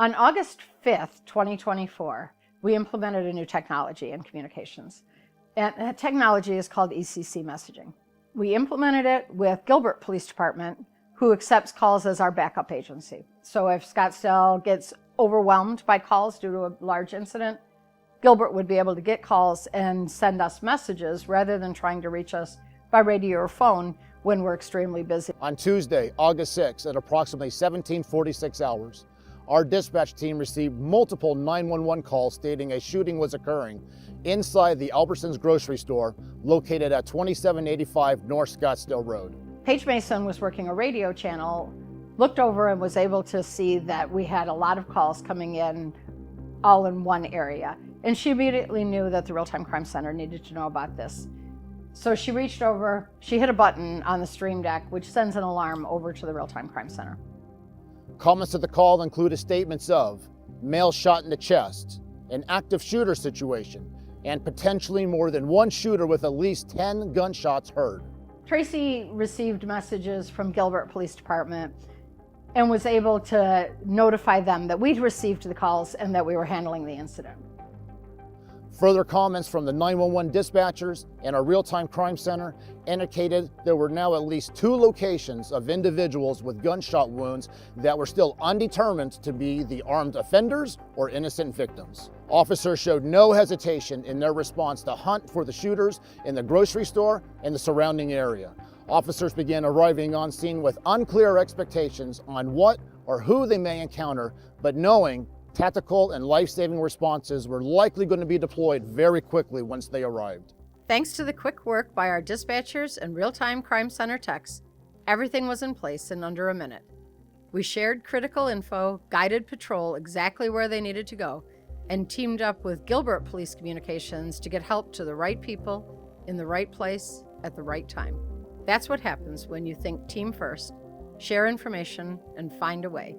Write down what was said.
On August 5th, 2024, we implemented a new technology in communications. And that technology is called ECC messaging. We implemented it with Gilbert Police Department, who accepts calls as our backup agency. So if Scottsdale gets overwhelmed by calls due to a large incident, Gilbert would be able to get calls and send us messages rather than trying to reach us by radio or phone when we're extremely busy. On Tuesday, August 6th, at approximately 17:46 hours, our dispatch team received multiple 911 calls stating a shooting was occurring inside the Albertsons grocery store located at 2785 North Scottsdale Road. Paige Mason was working a radio channel, looked over and was able to see that we had a lot of calls coming in all in one area. And she immediately knew that the Real-Time Crime Center needed to know about this. So she reached over, she hit a button on the stream deck, which sends an alarm over to the Real-Time Crime Center. Comments to the call included statements of male shot in the chest, an active shooter situation, and potentially more than one shooter with at least 10 gunshots heard. Tracy received messages from Gilbert Police Department and was able to notify them that we'd received the calls and that we were handling the incident. Further comments from the 911 dispatchers and our Real-Time Crime Center indicated there were now at least 2 locations of individuals with gunshot wounds that were still undetermined to be the armed offenders or innocent victims. Officers showed no hesitation in their response to hunt for the shooters in the grocery store and the surrounding area. Officers began arriving on scene with unclear expectations on what or who they may encounter, but knowing tactical and life-saving responses were likely going to be deployed very quickly once they arrived. Thanks to the quick work by our dispatchers and Real-Time Crime Center techs, everything was in place in under a minute. We shared critical info, guided patrol exactly where they needed to go, and teamed up with Gilbert Police Communications to get help to the right people in the right place at the right time. That's what happens when you think team first, share information, and find a way.